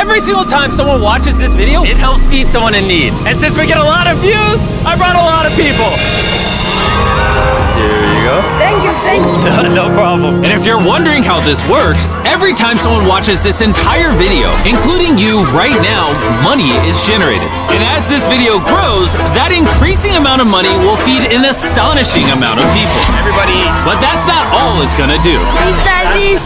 every single time someone watches this video, it helps feed someone in need. And since we get a lot of views, I brought a lot of people. Here you go. Thank you, thank you. No problem. And if you're wondering how this works, every time someone watches this entire video, including you right now, money is generated. And as this video grows, that increasing amount of money will feed an astonishing amount of people. Everybody eats. But that's not all it's gonna do.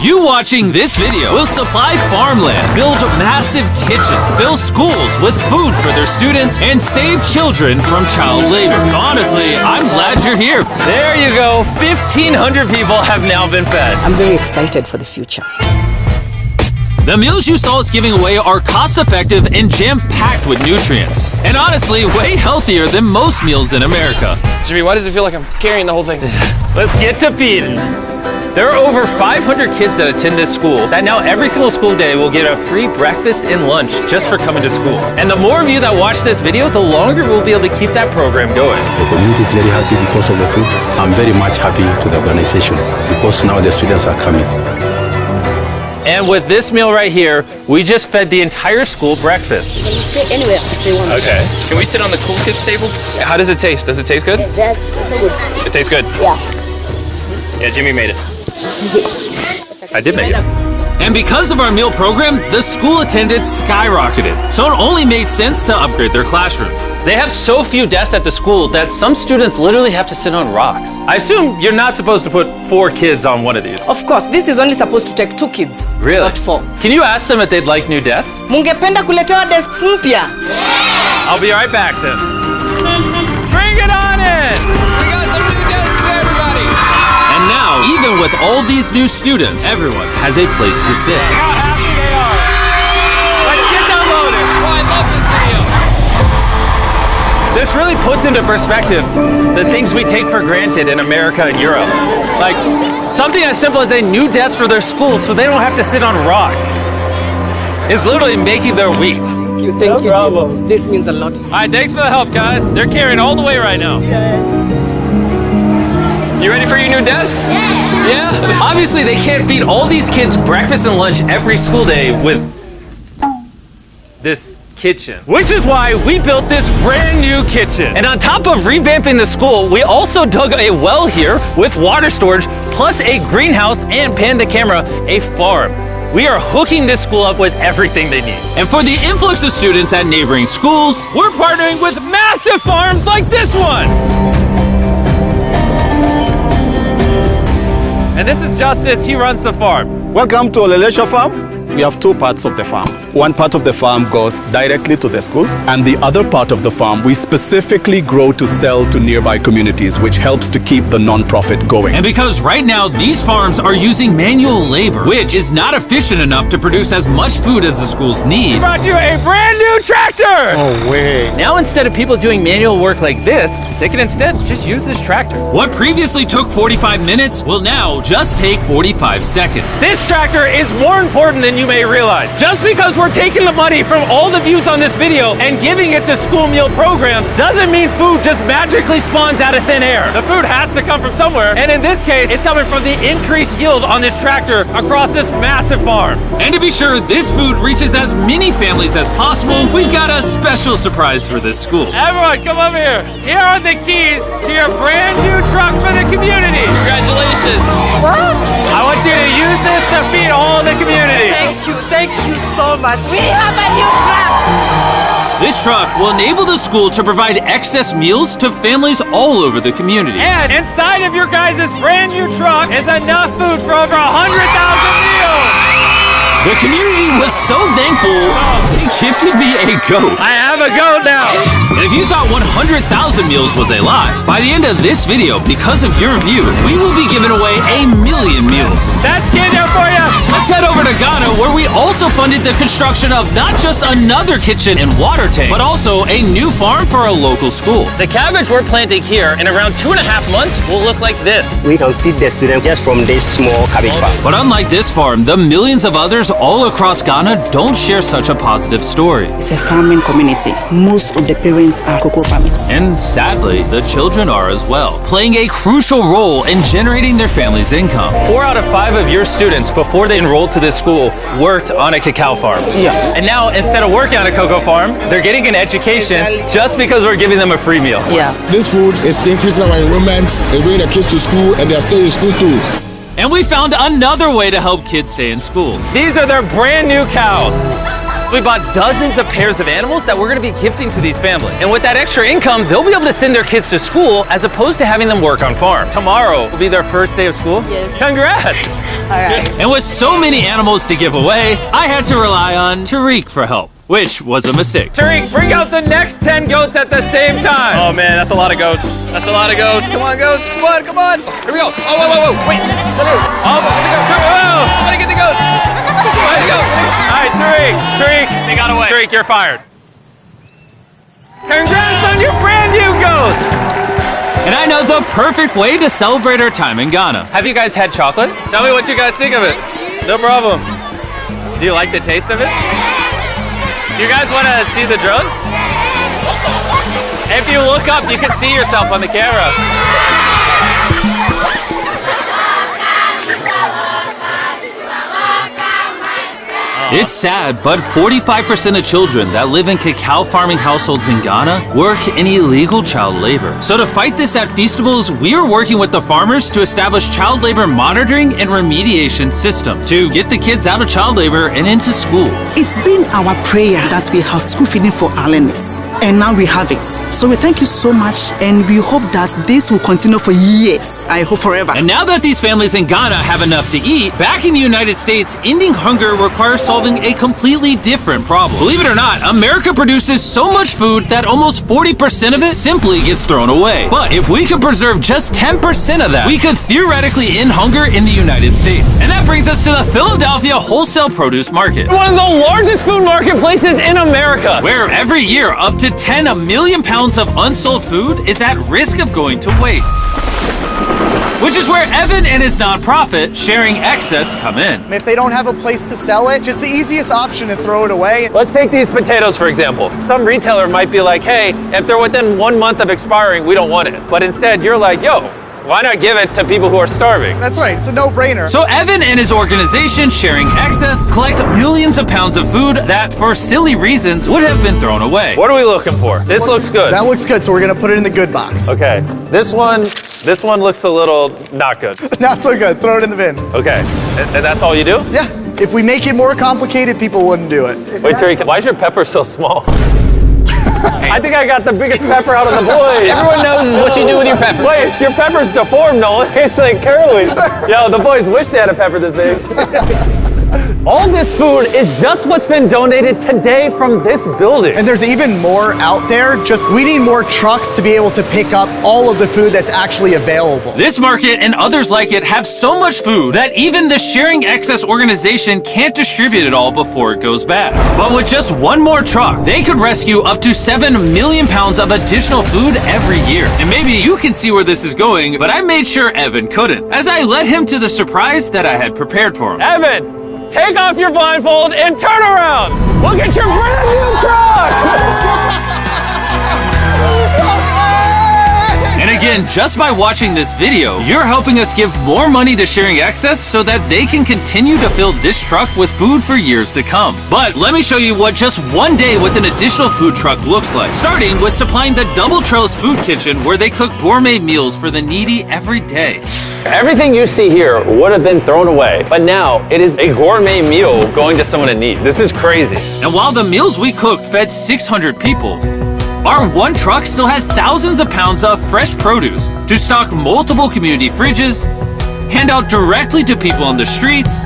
You watching this video will supply farmland, build massive kitchens, fill schools with food for their students, and save children from child labor. So honestly, I'm glad you're here. There you go. 1,500 people have now been fed. I'm very excited for the future. The meals you saw us giving away are cost-effective and jam-packed with nutrients. And honestly, way healthier than most meals in America. Jimmy, why does it feel like I'm carrying the whole thing? Let's get to feeding. There are over 500 kids that attend this school that now every single school day will get a free breakfast and lunch just for coming to school. And the more of you that watch this video, the longer we'll be able to keep that program going. The community is very happy because of the food. I'm very much happy to the organization because now the students are coming. And with this meal right here, we just fed the entire school breakfast. You can sit anywhere if they want. Okay. Can we sit on the cool kids table? How does it taste? Does it taste good? Yeah, that's so good. It tastes good? Yeah. Yeah, Jimmy made it. I did make it. And because of our meal program, the school attendance skyrocketed. So it only made sense to upgrade their classrooms. They have so few desks at the school that some students literally have to sit on rocks. I assume you're not supposed to put 4 kids on one of these. Of course, this is only supposed to take 2 kids. Really? Not 4. Can you ask them if they'd like new desks? Mungependa kuletewa desks mpya? I'll be right back then. Bring it on in! We got some new desks for everybody! And now, even with all these new students, everyone has a place to sit. How happy they are. Let's get downloaded. Oh, I love this video. This really puts into perspective the things we take for granted in America and Europe. Like something as simple as a new desk for their school so they don't have to sit on rocks. It's literally making their week. Thank you, Jim. This means a lot. All right, thanks for the help, guys. They're carrying all the way right now. You ready for your new desks? Yeah? Obviously, they can't feed all these kids breakfast and lunch every school day with this kitchen. Which is why we built this brand new kitchen. And on top of revamping the school, we also dug a well here with water storage, plus a greenhouse and, pan the camera, a farm. We are hooking this school up with everything they need. And for the influx of students at neighboring schools, we're partnering with massive farms like this one. And this is Justice, he runs the farm. Welcome to Olelesha Farm. We have 2 parts of the farm. One part of the farm goes directly to the schools, and the other part of the farm we specifically grow to sell to nearby communities, which helps to keep the non-profit going. And because right now these farms are using manual labor, which is not efficient enough to produce as much food as the schools need, we brought you a brand new tractor! No way. Now instead of people doing manual work like this, they can instead just use this tractor. What previously took 45 minutes will now just take 45 seconds. This tractor is more important than you may realize. Just because we're taking the money from all the views on this video and giving it to school meal programs doesn't mean food just magically spawns out of thin air. The food has to come from somewhere, and in this case, it's coming from the increased yield on this tractor across this massive farm. And to be sure this food reaches as many families as possible, we've got a special surprise for this school. Everyone, come over here. Here are the keys to your brand new truck for the community. Congratulations. What? I want you to use this to feed all the community. Thank you so much. We have a new truck. This truck will enable the school to provide excess meals to families all over the community. And inside of your guys' brand new truck is enough food for over 100,000 meals. The community was so thankful, they gifted me a goat. I have a goat now. And if you thought 100,000 meals was a lie, by the end of this video, because of your view, we will be giving away 1,000,000 meals. That's Kenya for you. Let's head over to Ghana, where we also funded the construction of not just another kitchen and water tank, but also a new farm for a local school. The cabbage we're planting here in around 2.5 months will look like this. We can feed the students just from this small cabbage farm. But unlike this farm, the millions of others all across Ghana don't share such a positive story. It's a farming community. Most of the parents students are cocoa farmers. And sadly, the children are as well, playing a crucial role in generating their family's income. 4 out of 5 of your students, before they enrolled to this school, worked on a cacao farm. Yeah. And now, instead of working on a cocoa farm, they're getting an education just because we're giving them a free meal. Yeah. This food is increasing our enrollment, they bring the kids to school, and they're staying in school too. And we found another way to help kids stay in school. These are their brand new cows. We bought dozens of pairs of animals that we're gonna be gifting to these families. And with that extra income, they'll be able to send their kids to school as opposed to having them work on farms. Tomorrow will be their first day of school. Yes. Congrats. All right. And with so many animals to give away, I had to rely on Tariq for help, which was a mistake. Tariq, bring out the next 10 goats at the same time. Oh man, that's a lot of goats. That's a lot of goats. Come on, goats. Come on, come on. Here we go. Oh, whoa, whoa, whoa. Wait. Somebody get the goats. All right, Tariq, they got away. Tariq, you're fired. Congrats on your brand new goat. And I know the perfect way to celebrate our time in Ghana. Have you guys had chocolate? Tell me what you guys think of it. No problem. Do you like the taste of it? You guys want to see the drone? If you look up, you can see yourself on the camera. It's sad, but 45% of children that live in cacao farming households in Ghana work in illegal child labor. So to fight this at Feastables, we are working with the farmers to establish child labor monitoring and remediation systems to get the kids out of child labor and into school. It's been our prayer that we have school feeding for our learners, and now we have it. So we thank you so much, and we hope that this will continue for years. I hope forever. And now that these families in Ghana have enough to eat, back in the United States, ending hunger requires solving a completely different problem. Believe it or not, America produces so much food that almost 40% of it simply gets thrown away. But if we could preserve just 10% of that, we could theoretically end hunger in the United States. And that brings us to the Philadelphia wholesale produce market, one of the largest food marketplaces in America, where every year up to 10 million pounds of unsold food is at risk of going to waste. Which is where Evan and his nonprofit, Sharing Excess, come in. If they don't have a place to sell it, it's the easiest option to throw it away. Let's take these potatoes, for example. Some retailer might be like, hey, if they're within 1 month of expiring, we don't want it. But instead, you're like, yo, why not give it to people who are starving? That's right, it's a no-brainer. So Evan and his organization, Sharing Excess, collect millions of pounds of food that, for silly reasons, would have been thrown away. What are we looking for? This looks good. That looks good, so we're gonna put it in the good box. Okay, this one looks a little not good. Not so good, throw it in the bin. Okay, and that's all you do? Yeah, if we make it more complicated, people wouldn't do it. Wait, Tariq, why is your pepper so small? I think I got the biggest pepper out of the boys. Everyone knows what you do with your pepper. Wait, your pepper's deformed, Nolan. It's like curly. Yo, the boys wish they had a pepper this big. All this food is just what's been donated today from this building. And there's even more out there, just we need more trucks to be able to pick up all of the food that's actually available. This market and others like it have so much food that even the Sharing Excess organization can't distribute it all before it goes bad. But with just one more truck, they could rescue up to 7 million pounds of additional food every year. And maybe you can see where this is going, but I made sure Evan couldn't, as I led him to the surprise that I had prepared for him. Evan! Take off your blindfold and turn around! Look at your brand new truck! And again, just by watching this video, you're helping us give more money to Sharing Excess so that they can continue to fill this truck with food for years to come. But let me show you what just one day with an additional food truck looks like. Starting with supplying the Double Trellis Food Kitchen, where they cook gourmet meals for the needy every day. Everything you see here would have been thrown away, but now it is a gourmet meal going to someone in need. This is crazy. And while the meals we cooked fed 600 people, our one truck still had thousands of pounds of fresh produce to stock multiple community fridges, hand out directly to people on the streets,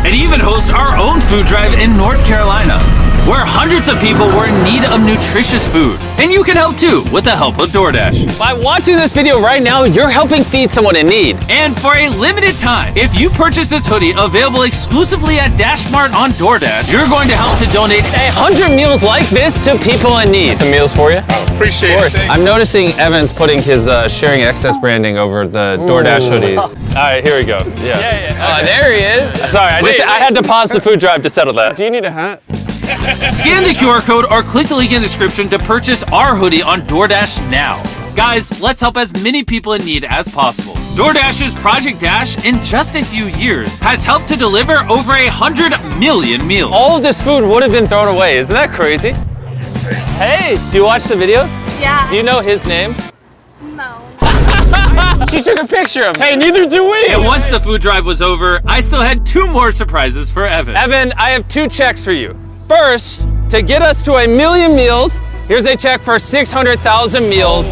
and even host our own food drive in North Carolina, where hundreds of people were in need of nutritious food. And you can help too with the help of DoorDash. By watching this video right now, you're helping feed someone in need. And for a limited time, if you purchase this hoodie available exclusively at Dash Mart on DoorDash, you're going to help to donate 100 meals like this to people in need. Some meals for you? Appreciate it. Of course. I'm noticing Evan's putting his Sharing Excess branding over the DoorDash hoodies. All right, here we go. Yeah. Oh, there he is. Sorry, I had to pause the food drive to settle that. Do you need a hat? Scan the QR code or click the link in the description to purchase our hoodie on DoorDash now. Guys, let's help as many people in need as possible. DoorDash's Project Dash, in just a few years, has helped to deliver over 100 million meals. All of this food would have been thrown away. Isn't that crazy? Hey, do you watch the videos? Yeah. Do you know his name? No. She took a picture of him. Hey, neither do we. And once the food drive was over, I still had 2 more surprises for Evan. Evan, I have 2 checks for you. First, to get us to 1 million meals, here's a check for 600,000 meals.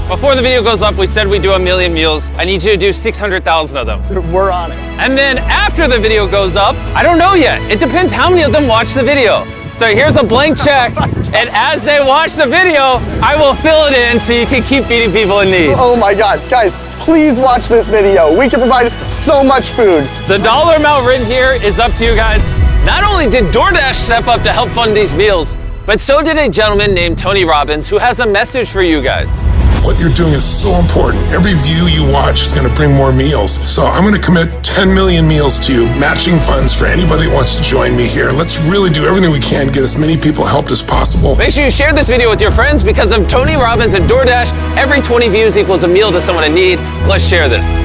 Before the video goes up, we said we'd do 1 million meals. I need you to do 600,000 of them. We're on it. And then after the video goes up, I don't know yet. It depends how many of them watch the video. So here's a blank check, and as they watch the video, I will fill it in so you can keep feeding people in need. Oh my God, guys, please watch this video. We can provide so much food. The dollar amount written here is up to you guys. Not only did DoorDash step up to help fund these meals, but so did a gentleman named Tony Robbins who has a message for you guys. What you're doing is so important. Every view you watch is going to bring more meals. So I'm going to commit 10 million meals to you, matching funds for anybody that wants to join me here. Let's really do everything we can to get as many people helped as possible. Make sure you share this video with your friends because of Tony Robbins and DoorDash. Every 20 views equals a meal to someone in need. Let's share this.